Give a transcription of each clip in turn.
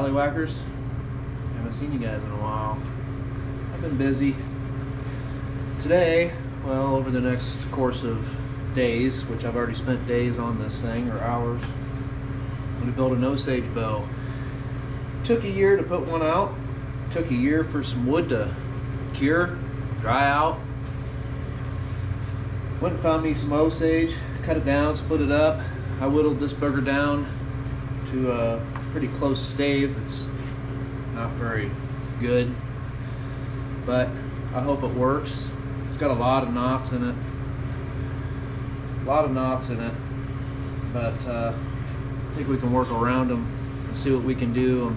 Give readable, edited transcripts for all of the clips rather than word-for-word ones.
Tallywhackers. Haven't seen you guys in a while. I've been busy. Today, well, over the next course of days, which I've already spent days on this thing, or hours, I'm going to build an Osage bow. Took a year to put one out. Took a year for some wood to cure, dry out. Went and found me some Osage, cut it down, split it up. I whittled this bugger down to a pretty close stave. It's not very good, but I hope it works. It's got a lot of knots in it. But I think we can work around them and see what we can do.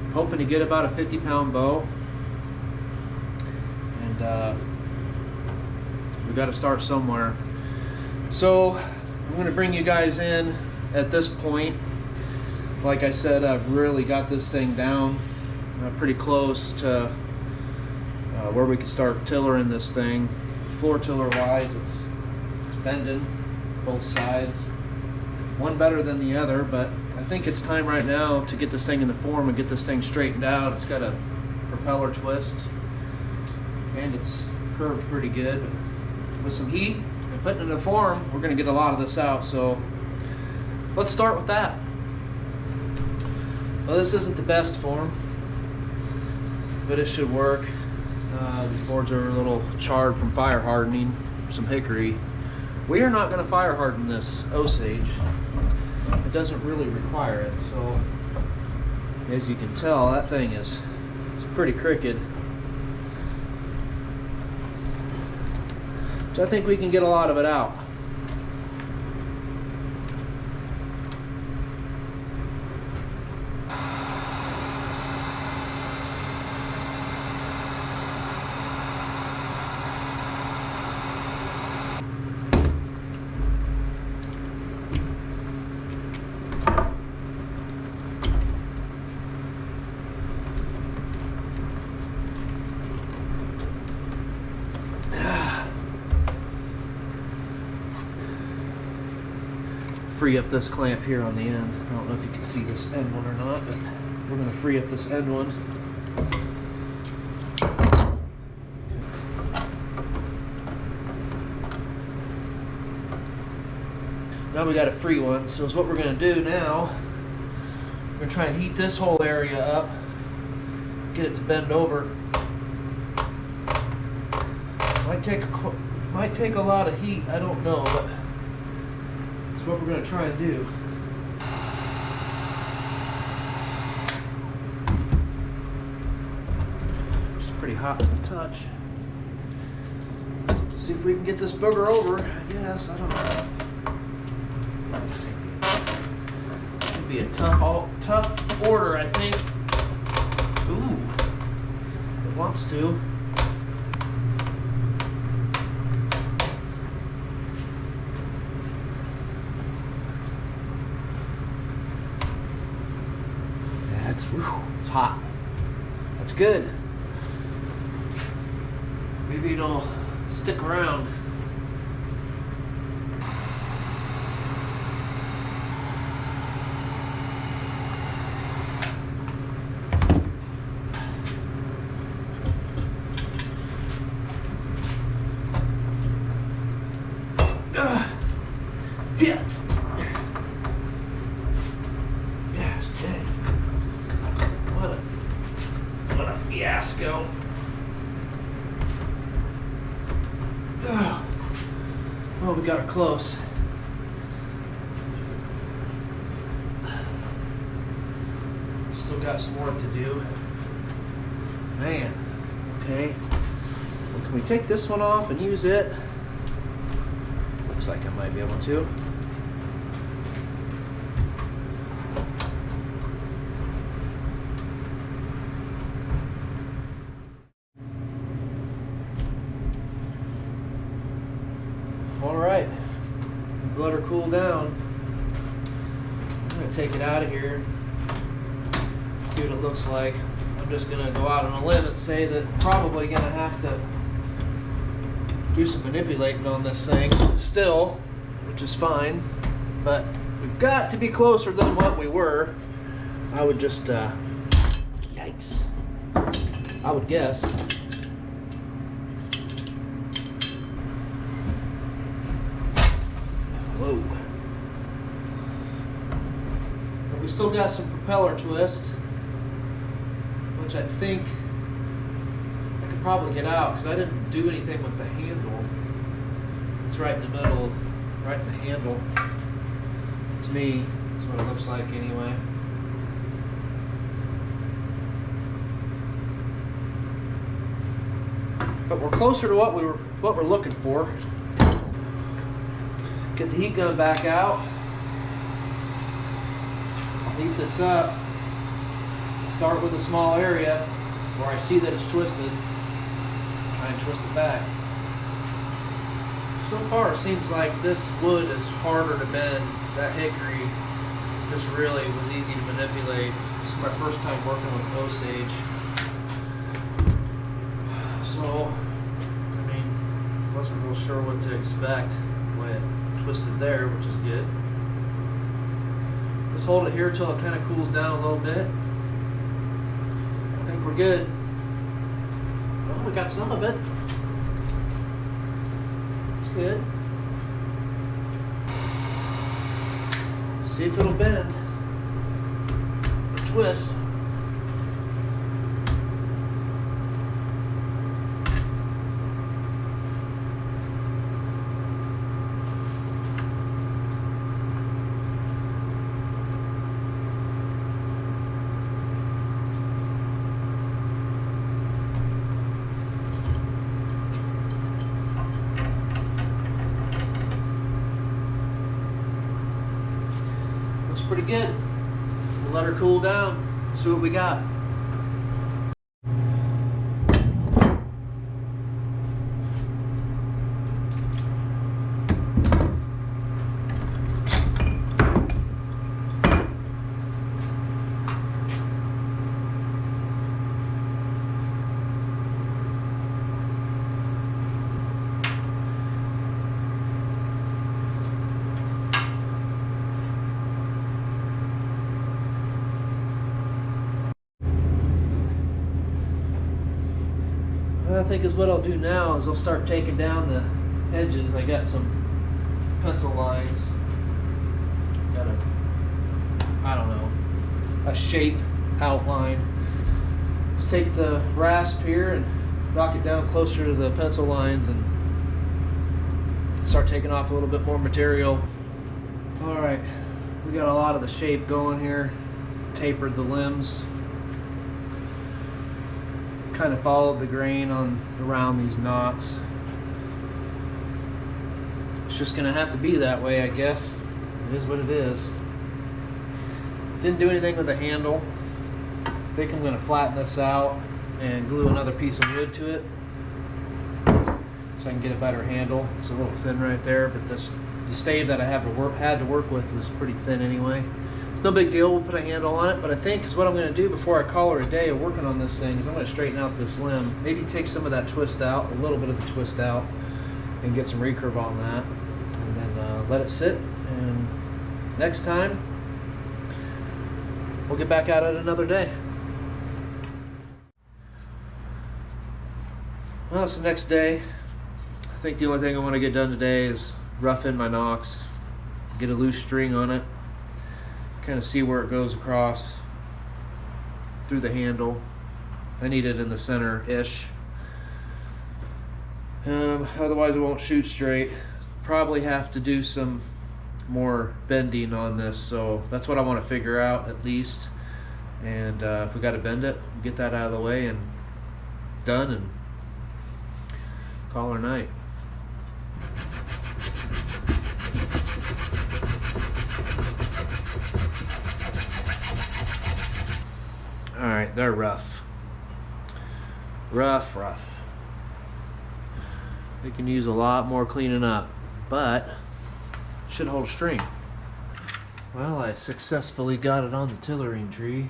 I'm hoping to get about a 50-pound bow, and we got to start somewhere. So I'm going to bring you guys in at this point. Like I said, I've really got this thing down pretty close to where we can start tillering this thing. Floor tiller wise, it's bending both sides, one better than the other, but I think it's time right now to get this thing in the form and get this thing straightened out. It's got a propeller twist and it's curved pretty good. With some heat and putting it in the form, we're going to get a lot of this out, so let's start with that. Well, this isn't the best form, but it should work. These boards are a little charred from fire hardening, some hickory. We are not going to fire harden this Osage. It doesn't really require it, so as you can tell, that thing it's pretty crooked. So I think we can get a lot of it out. Free up this clamp here on the end. I don't know if you can see this end one or not, but we're going to free up this end one. Now we got a free one, so what we're going to do now, we're going to try and heat this whole area up, get it to bend over. Might take a lot of heat, I don't know, but what we're going to try and do. It's pretty hot to the touch. See if we can get this booger over, I guess. I don't know. It'd be a tough order, I think. Ooh, it wants to. It's hot. That's good. Maybe it'll stick around. Fiasco. Well, we got her close. Still got some work to do. Man, okay. Well, can we take this one off and use it? Looks like I might be able to. All right, let her cool down. I'm gonna take it out of here, see what it looks like. I'm just gonna go out on a limb and say that I'm probably gonna have to do some manipulating on this thing still, which is fine, but we've got to be closer than what we were. I would just, yikes, I would guess. Whoa. But we still got some propeller twist, which I think I could probably get out because I didn't do anything with the handle. It's right in the middle, right in the handle. To me, that's what it looks like anyway. But we're closer to what we're looking for. Get the heat gun back out. I'll heat this up. Start with a small area where I see that it's twisted. Try and twist it back. So far it seems like this wood is harder to bend. That hickory, this really was easy to manipulate. This is my first time working with Osage. So, I mean, wasn't real sure what to expect when it twisted there, which is good. Let's hold it here till it kind of cools down a little bit. I think we're good. Well, we got some of it. It's good. See if it'll bend or twist. Pretty good. We'll let her cool down, see what we got. I think is what I'll do now is I'll start taking down the edges. I got some pencil lines. Got a, I don't know, a shape outline. Just take the rasp here and knock it down closer to the pencil lines and start taking off a little bit more material. All right, we got a lot of the shape going here. Tapered the limbs. Kind of followed the grain on around these knots. It's just gonna have to be that way, I guess. It is what it is. Didn't do anything with the handle. I think I'm gonna flatten this out and glue another piece of wood to it so I can get a better handle. It's a little thin right there, but the stave that I had to work with was pretty thin anyway. No big deal, we'll put a handle on it, but I think is what I'm going to do before I call her a day of working on this thing is I'm going to straighten out this limb, maybe take some of that twist out, a little bit of the twist out, and get some recurve on that, and then let it sit, and next time we'll get back at it another day. Well, it's the next day. I think the only thing I want to get done today is rough in my nocks, get a loose string on it, kind of see where it goes across through the handle. I need it in the center-ish. Otherwise it won't shoot straight. Probably have to do some more bending on this, so that's what I want to figure out at least. And if we got to bend it, get that out of the way and done, and call her night. All right, they're rough. Rough. They can use a lot more cleaning up, but should hold a string. Well, I successfully got it on the tillering tree.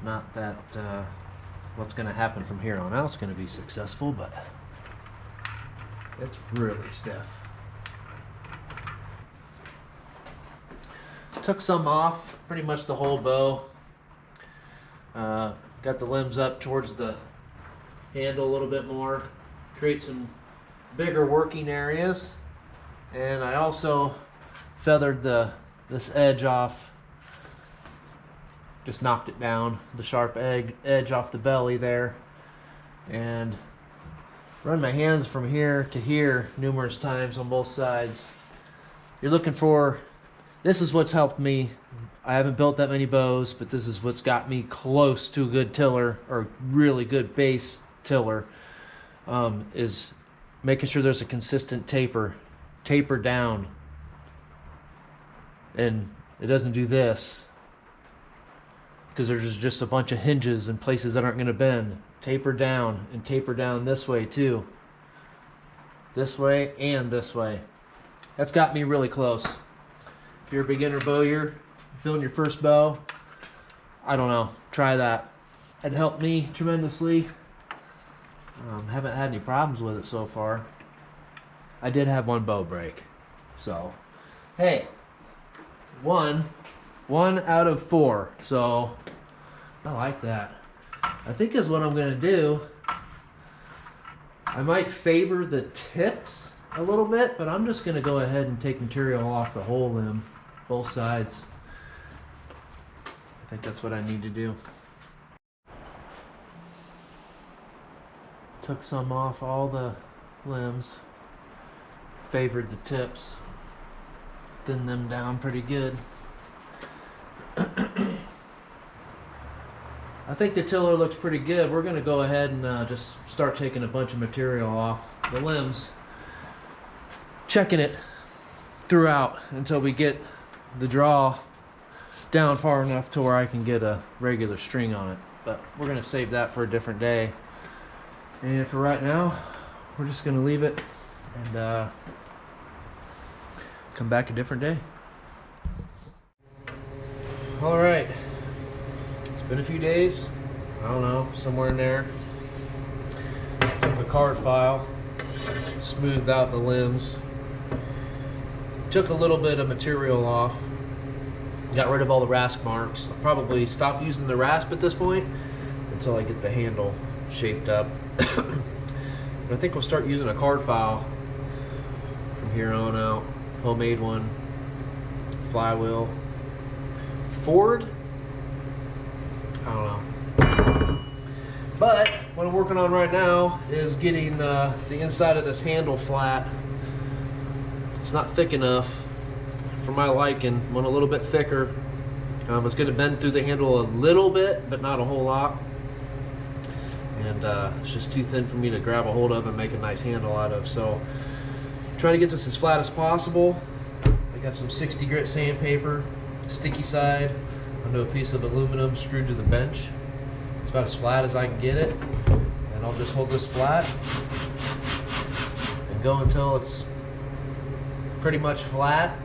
Not that what's going to happen from here on out is going to be successful, but it's really stiff. Took some off, pretty much the whole bow. Got the limbs up towards the handle a little bit more, create some bigger working areas. And I also feathered this edge off, just knocked it down, the sharp edge off the belly there, and run my hands from here to here numerous times on both sides. You're looking for, this is what's helped me. I haven't built that many bows, but this is what's got me close to a good tiller, or really good base tiller, is making sure there's a consistent taper down. And it doesn't do this, because there's just a bunch of hinges and places that aren't going to bend. Taper down, and taper down this way too. This way and this way. That's got me really close. If you're a beginner bowyer, building your first bow, I don't know, try that. It helped me tremendously. Haven't had any problems with it so far. I did have one bow break, so hey, one out of 4, so I like that. I think is what I'm gonna do. I might favor the tips a little bit, but I'm just gonna go ahead and take material off the whole limb, both sides. I think that's what I need to do. Took some off all the limbs, favored the tips, thinned them down pretty good. I think the tiller looks pretty good. We're gonna go ahead and just start taking a bunch of material off the limbs, checking it throughout until we get the draw down far enough to where I can get a regular string on it. But we're gonna save that for a different day. And for right now, we're just gonna leave it and come back a different day. All right, it's been a few days. I don't know, somewhere in there. Took a card file, smoothed out the limbs, took a little bit of material off, got rid of all the rasp marks. I'll probably stop using the rasp at this point until I get the handle shaped up. But I think we'll start using a card file from here on out. Homemade one, flywheel. Ford? I don't know. But what I'm working on right now is getting the inside of this handle flat. It's not thick enough for my liking. I want a little bit thicker. It's going to bend through the handle a little bit, but not a whole lot. And it's just too thin for me to grab a hold of and make a nice handle out of. So trying to get this as flat as possible. I got some 60 grit sandpaper, sticky side, onto a piece of aluminum screwed to the bench. It's about as flat as I can get it. And I'll just hold this flat and go until it's pretty much flat.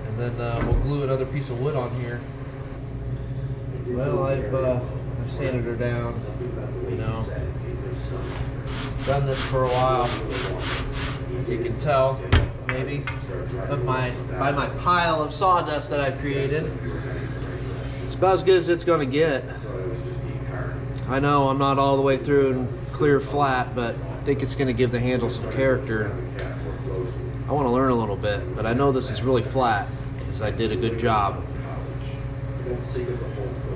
And then we'll glue another piece of wood on here. Well, I've sanded her down, you know. Done this for a while, as you can tell, maybe, by my pile of sawdust that I've created. It's about as good as it's gonna get. I know I'm not all the way through and clear flat, but I think it's gonna give the handle some character. I want to learn a little bit, but I know this is really flat because I did a good job. I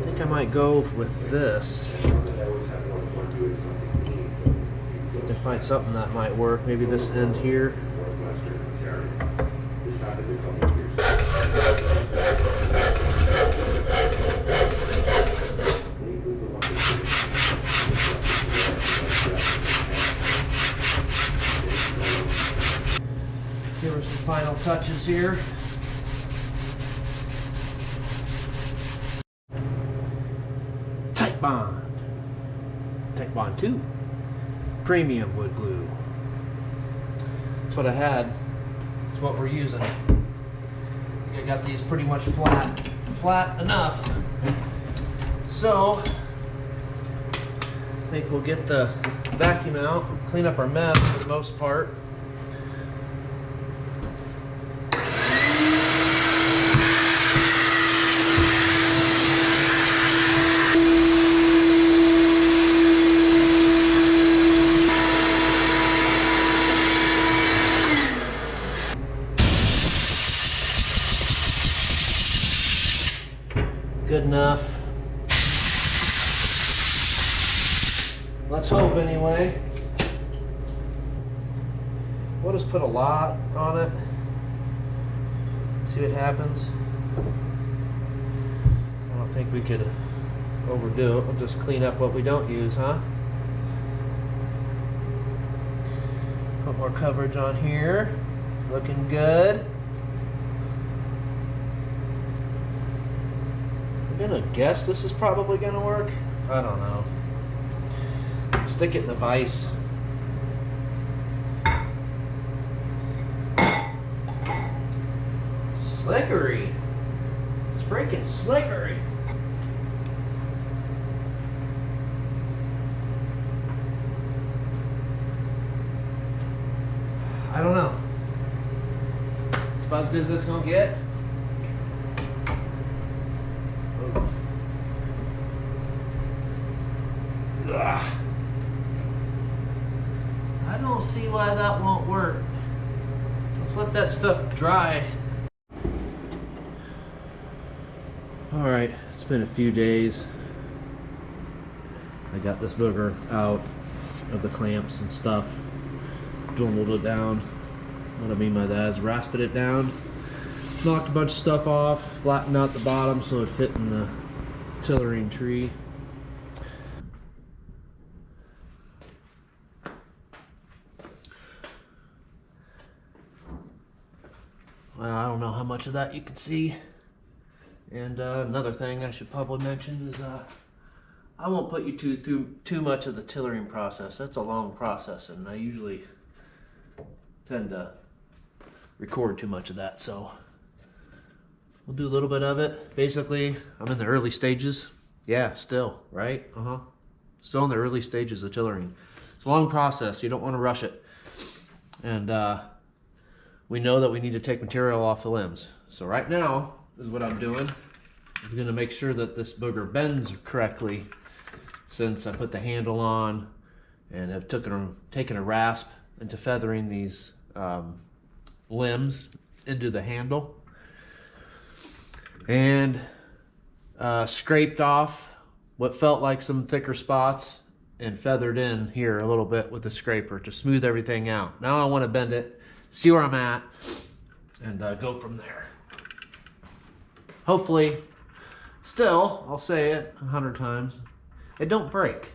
think I might go with this. I can find something that might work. Maybe this end here. Give her some final touches here. Tight Bond 2 premium wood glue. That's what I had. That's what we're using. I got these pretty much flat enough. So I think we'll get the vacuum out, clean up our mess for the most part. Let's hope anyway. We'll just put a lot on it. See what happens. I don't think we could overdo it. We'll just clean up what we don't use, huh? Put more coverage on here. Looking good. I'm gonna guess this is probably gonna work. I don't know. Stick it in the vise. Slickery. It's freaking slickery. I don't know. It's about as good as this gonna get. Ugh. I don't see why that won't work. Let's let that stuff dry. All right, it's been a few days. I got this booger out of the clamps and stuff. Dwindled it down. What I mean by that is rasped it down. Knocked a bunch of stuff off, flattened out the bottom so it fit in the tillering tree. Well, I don't know how much of that you can see. And another thing I should probably mention is I won't put you through too much of the tillering process. That's a long process, and I usually tend to record too much of that, so we'll do a little bit of it. Basically, I'm in the early stages. Yeah, still, right? Still in the early stages of tillering. It's a long process. You don't want to rush it. And we know that we need to take material off the limbs. So right now is what I'm doing. I'm going to make sure that this booger bends correctly, since I put the handle on and have taken a rasp into feathering these limbs into the handle, and scraped off what felt like some thicker spots and feathered in here a little bit with the scraper to smooth everything out. Now I want to bend it, see where I'm at, and go from there. Hopefully, still, I'll say it 100 times, it don't break.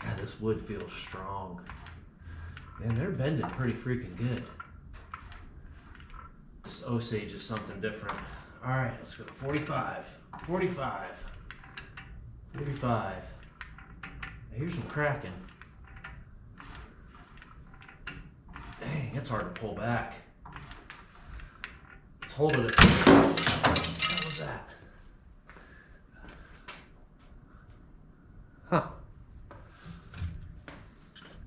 God, this wood feels strong. Man, they're bending pretty freaking good. This Osage is something different. All right, let's go to 45, 45, 45. Here's some cracking. Dang, it's hard to pull back. Let's hold it. What was that? Huh.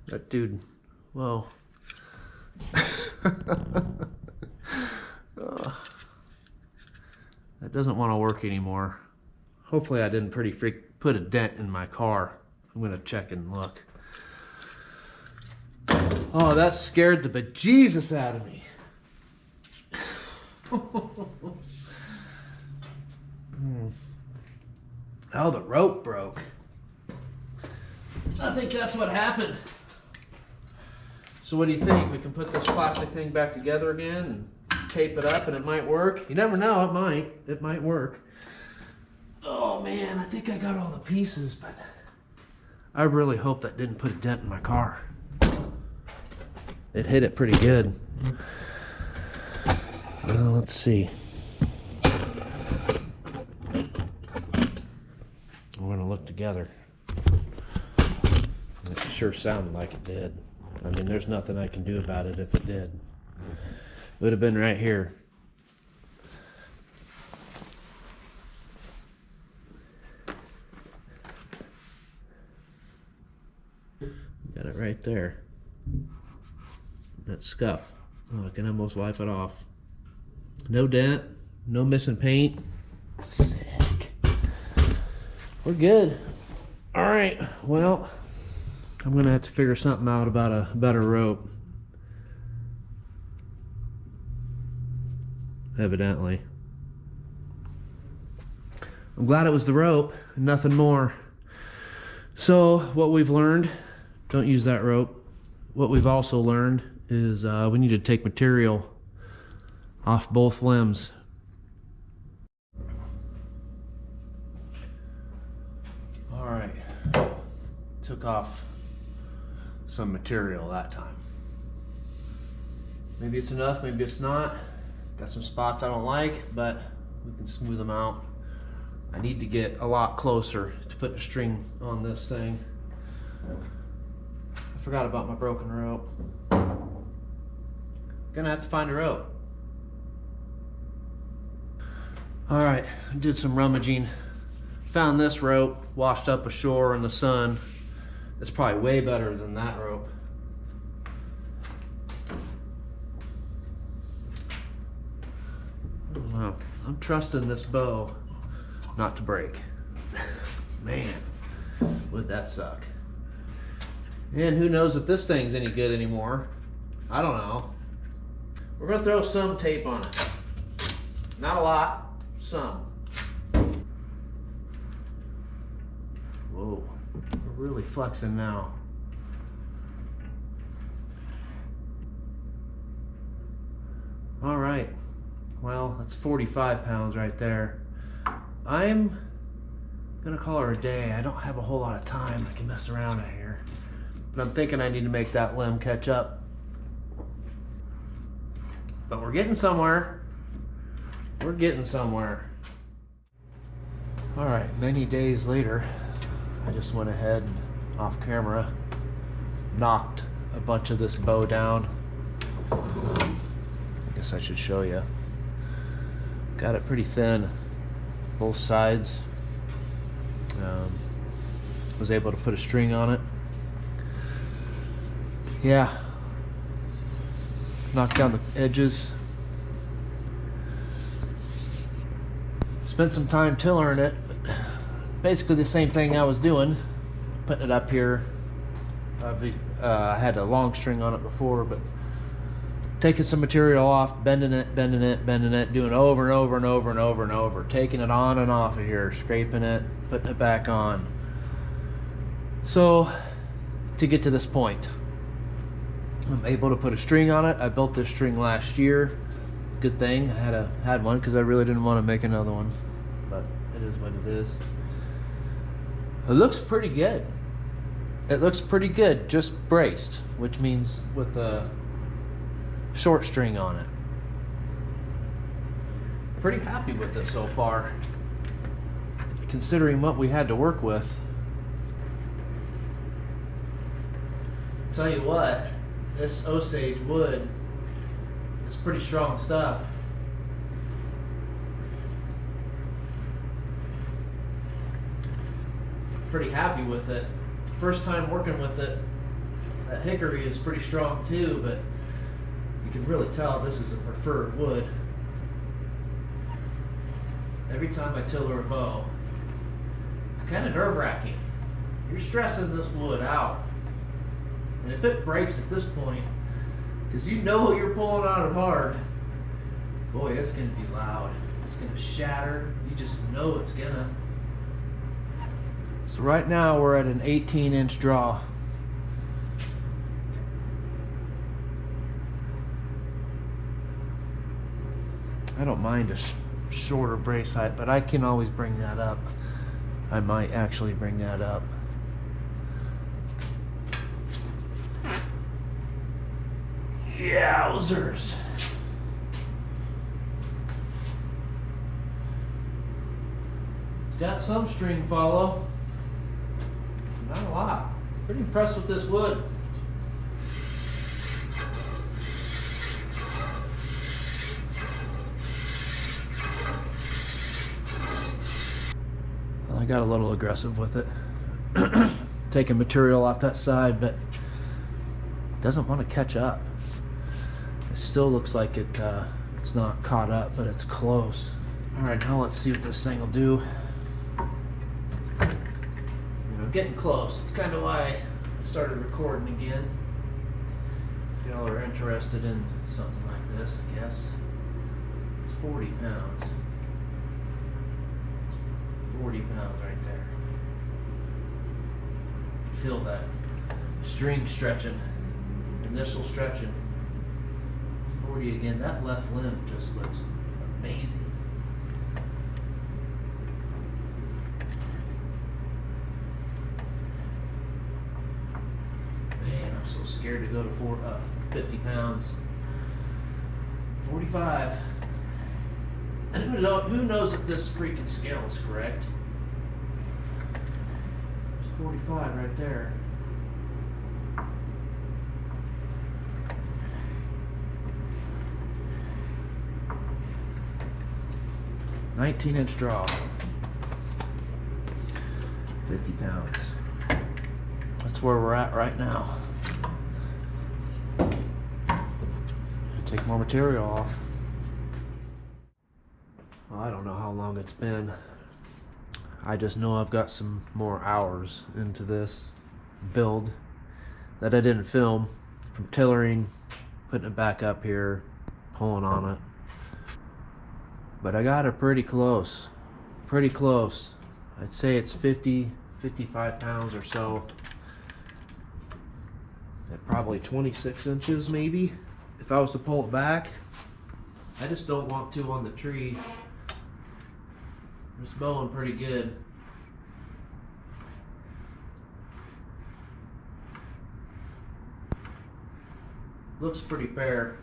That dude, whoa. That doesn't want to work anymore. Hopefully I didn't put a dent in my car. I'm gonna check and look. Oh, that scared the bejesus out of me. Oh, the rope broke. I think that's what happened. So what do you think? We can put this plastic thing back together again and tape it up and it might work? You never know, it might. It might work. Oh man, I think I got all the pieces, but I really hope that didn't put a dent in my car. It hit it pretty good. Well, let's see. We're gonna look together. It sure sounded like it did. I mean, there's nothing I can do about it if it did. It would have been right here. Got it right there. That scuff. Oh, I can almost wipe it off. No dent, no missing paint. Sick. We're good. All right, well, I'm gonna have to figure something out about a better rope. Evidently. I'm glad it was the rope and nothing more. So what we've learned, don't use that rope. What we've also learned is we need to take material off both limbs. All right, took off some material that time. Maybe it's enough, maybe it's not. Got some spots I don't like, but we can smooth them out. I need to get a lot closer to put a string on this thing. I forgot about my broken rope. Gonna have to find a rope. All right, I did some rummaging. Found this rope washed up ashore in the sun. It's probably way better than that rope. I don't know. I'm trusting this bow not to break. Man, would that suck. And who knows if this thing's any good anymore. I don't know. We're gonna throw some tape on it. Not a lot, some. Whoa, we're really flexing now. All right, well, that's 45 pounds right there. I'm gonna call her a day. I don't have a whole lot of time. I can mess around out here. But I'm thinking I need to make that limb catch up. But we're getting somewhere. We're getting somewhere. All right, many days later, I just went ahead and off camera, knocked a bunch of this bow down. I guess I should show you. Got it pretty thin, both sides. Was able to put a string on it. Yeah, knocked down the edges. Spent some time tillering it, but basically the same thing I was doing, putting it up here. I had a long string on it before, but taking some material off, bending it, doing it over and over and over and over and over, taking it on and off of here, scraping it, putting it back on. So, to get to this point, I'm able to put a string on it. I built this string last year. Good thing I had one because I really didn't want to make another one, but it is what it is. It looks pretty good. It looks pretty good, just braced, which means with a short string on it. Pretty happy with it so far, considering what we had to work with. Tell you what, this Osage wood is pretty strong stuff. Pretty happy with it. First time working with it. That hickory is pretty strong too, but you can really tell this is a preferred wood. Every time I tiller a bow, it's kind of nerve-wracking. You're stressing this wood out. And if it breaks at this point, because you know you're pulling on it hard, boy, it's going to be loud. It's going to shatter. You just know it's going to. So right now we're at an 18-inch draw. I don't mind a shorter brace height, but I can always bring that up. I might actually bring that up. Yowzers. It's got some string follow. Not a lot. Pretty impressed with this wood. Well, I got a little aggressive with it. Taking material off that side, but it doesn't want to catch up. It still looks like it's not caught up, but it's close. All right, now let's see what this thing will do. You know, getting close. It's kind of why I started recording again. If y'all are interested in something like this, I guess. It's 40 pounds. 40 pounds right there. feel that string stretching, initial stretching. 40 again. That left limb just looks amazing. Man, I'm so scared to go to 50 pounds. 45. Who knows if this freaking scale is correct? It's 45 right there. "19-inch draw, 50 pounds. That's where we're at right now. Take more material off. Well, I don't know how long it's been. I just know I've got some more hours into this build that I didn't film, from tillering, putting it back up here, pulling on it. But I got it pretty close. Pretty close. I'd say it's 50, 55 pounds or so. At probably 26 inches maybe. If I was to pull it back, I just don't want to on the tree. It's bowing pretty good. Looks pretty fair.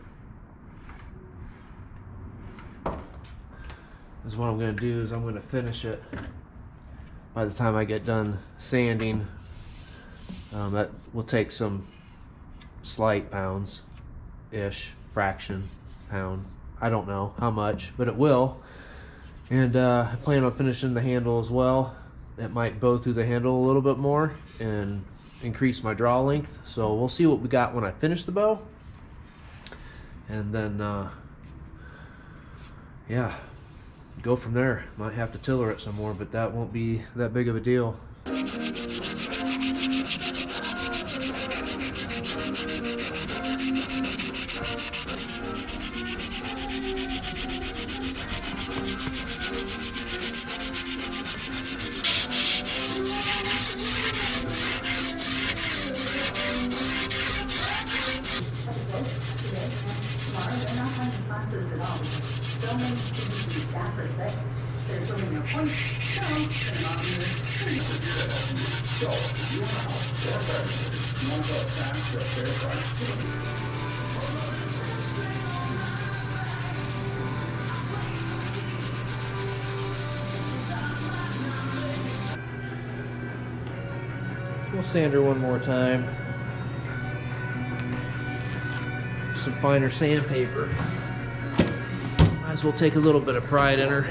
Is what I'm going to do is I'm going to finish it by the time I get done sanding. That will take some slight pounds ish, fraction pound. I don't know how much, but it will. And I plan on finishing the handle as well. It might bow through the handle a little bit more and increase my draw length. So we'll see what we got when I finish the bow. And then, yeah, go from there. Might have to tiller it some more, but that won't be that big of a deal. We'll sand her one more time. Some finer sandpaper. Might as well take a little bit of pride in her.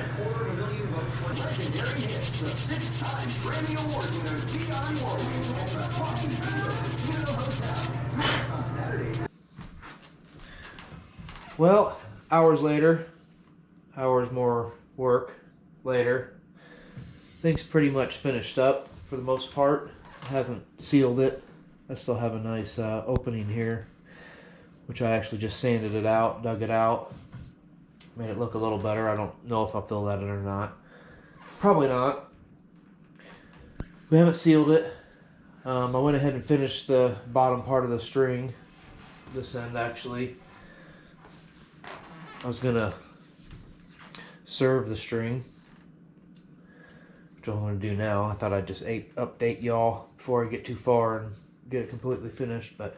Well, hours later, hours more work later, things pretty much finished up for the most part. I haven't sealed it. I still have a nice opening here, which I actually just sanded it out, dug it out, made it look a little better. I don't know if I'll fill that in or not. Probably not. We haven't sealed it. I went ahead and finished the bottom part of the string, this end actually. I was gonna serve the string, which I'm gonna do now. I thought I'd just update y'all before I get too far and get it completely finished, but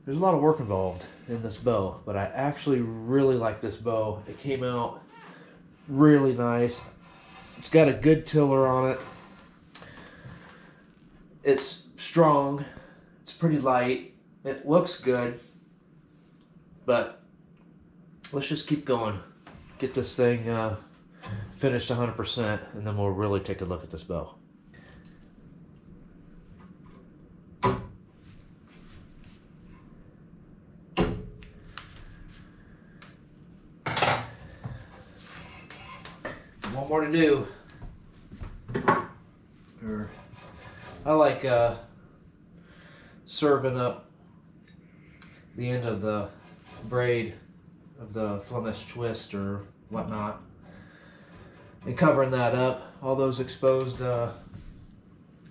there's a lot of work involved in this bow. But I actually really like this bow. It came out really nice. It's got a good tiller on it. It's strong. It's pretty light. It looks good. But let's just keep going. Get this thing finished 100%, and then we'll really take a look at this bow. One more to do. I like serving up the end of the braid of the Flemish twist or whatnot, and covering that up. All those exposed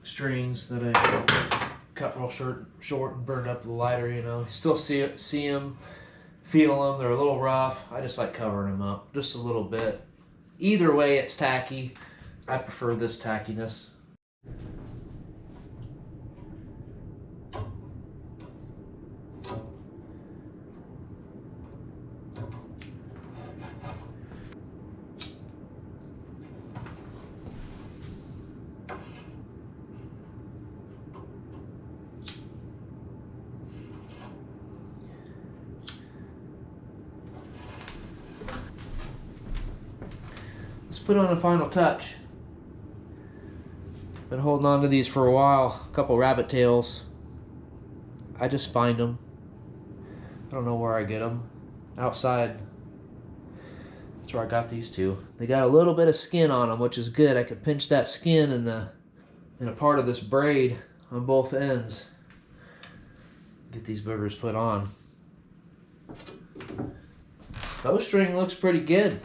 strings that I cut real short and burned up with the lighter, you know. You still see them, feel them. They're a little rough. I just like covering them up just a little bit. Either way, it's tacky. I prefer this tackiness. Put on a final touch. Been holding on to these for a while. A couple rabbit tails. I just find them. I don't know where I get them. Outside. That's where I got these two. They got a little bit of skin on them, which is good. I can pinch that skin in a part of this braid on both ends. Get these boogers put on. Bowstring looks pretty good.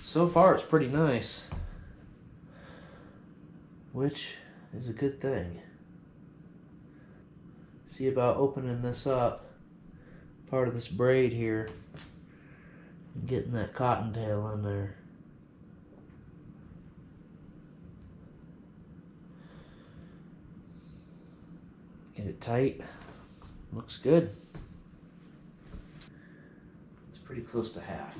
So far, it's pretty nice, which is a good thing. See about opening this up, part of this braid here, and getting that cottontail in there. Get it tight. Looks good. It's pretty close to half.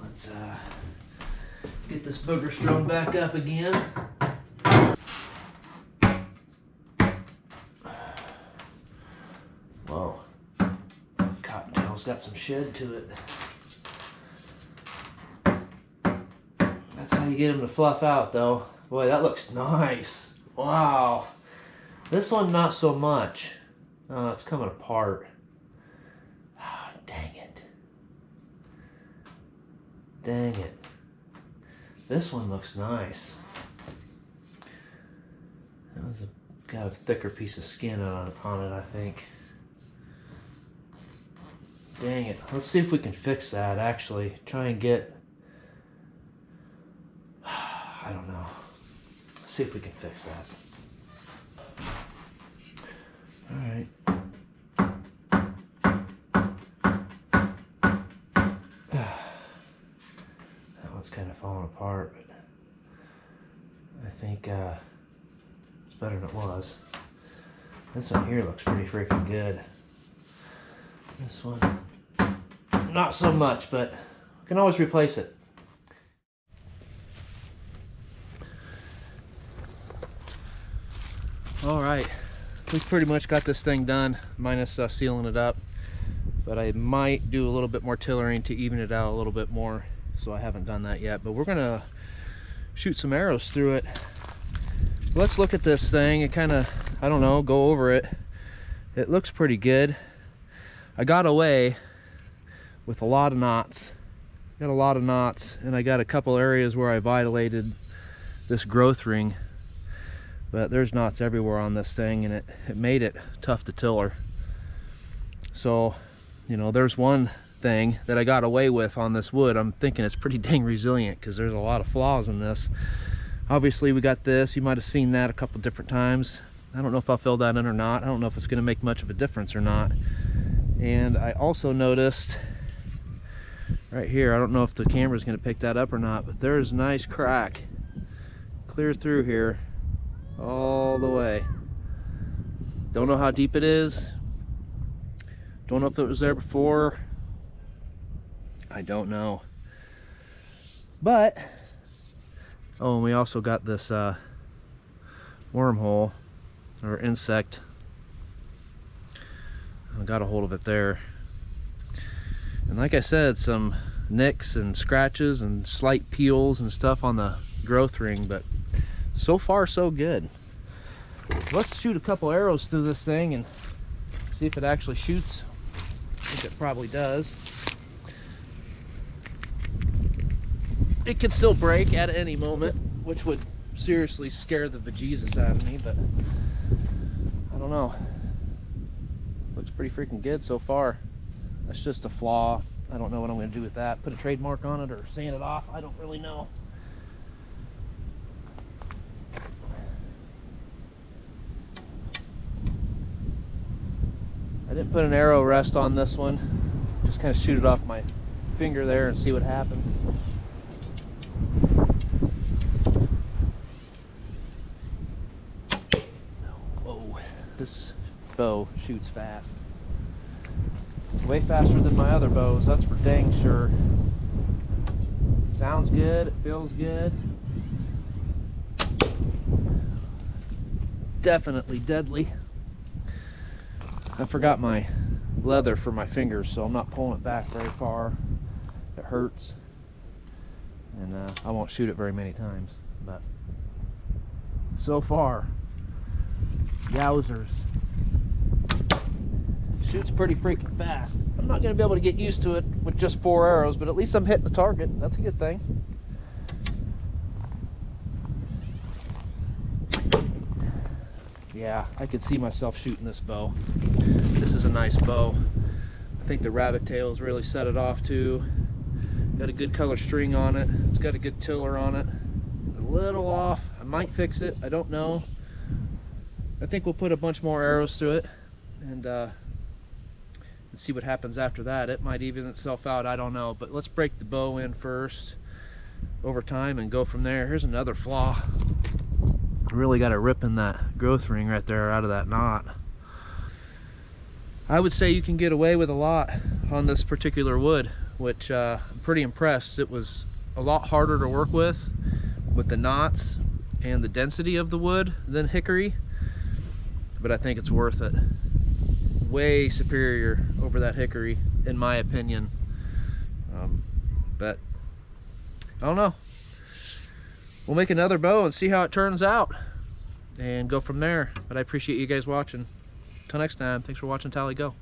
Let's get this booger strung back up again. Whoa, cottontail's got some shed to it. That's how you get them to fluff out though. Boy, that looks nice. Wow. This one not so much. Oh, it's coming apart. Oh, dang it. Dang it. This one looks nice. That was got a thicker piece of skin on it, I think. Dang it. Let's see if we can fix that, actually. Try and get... I don't know. Let's see if we can fix that. Alright. Kind of falling apart, but I think it's better than it was. This one here looks pretty freaking good. This one, not so much, but we can always replace it. All right, we've pretty much got this thing done, minus sealing it up, but I might do a little bit more tillering to even it out a little bit more. So I haven't done that yet, but we're gonna shoot some arrows through it. Let's look at this thing and kind of, I don't know, go over it. It looks pretty good. I got away with a lot of knots. Got a lot of knots, and I got a couple areas where I violated this growth ring, but there's knots everywhere on this thing, and it made it tough to tiller. So, you know, there's one thing that I got away with on this wood. I'm thinking it's pretty dang resilient because there's a lot of flaws in this. Obviously we got this, you might have seen that a couple different times. I don't know if I'll fill that in or not. I don't know if it's going to make much of a difference or not. And I also noticed right here, I don't know if the camera's going to pick that up or not, but there's a nice crack clear through here all the way. Don't know how deep it is. Don't know if it was there before. I don't know. But, oh, and we also got this wormhole or insect. I got a hold of it there. And like I said, some nicks and scratches and slight peels and stuff on the growth ring, but so far so good. Let's shoot a couple arrows through this thing and see if it actually shoots. I think it probably does. It could still break at any moment, which would seriously scare the bejesus out of me, but I don't know. Looks pretty freaking good so far. That's just a flaw. I don't know what I'm going to do with that. Put a trademark on it or sand it off. I don't really know. I didn't put an arrow rest on this one. Just kind of shoot it off my finger there and see what happens. Whoa, this bow shoots fast. Way faster than my other bows, that's for dang sure. Sounds good, it feels good. Definitely deadly. I forgot my leather for my fingers, so I'm not pulling it back very far. It hurts. And I won't shoot it very many times, but so far, yowzers. Shoots pretty freaking fast. I'm not going to be able to get used to it with just 4 arrows, but at least I'm hitting the target. That's a good thing. Yeah, I could see myself shooting this bow. This is a nice bow. I think the rabbit tails really set it off too. Got a good color string on it. It's got a good tiller on it. A little off. I might fix it. I don't know. I think we'll put a bunch more arrows through it and see what happens after that. It might even itself out. I don't know. But let's break the bow in first over time and go from there. Here's another flaw. Really got a rip in that growth ring right there out of that knot. I would say you can get away with a lot on this particular wood, which I'm pretty impressed. It was a lot harder to work with the knots and the density of the wood than hickory, but I think it's worth it. Way superior over that hickory in my opinion. But I don't know. We'll make another bow and see how it turns out and go from there. But I appreciate you guys watching. Until next time, thanks for watching Tally Go.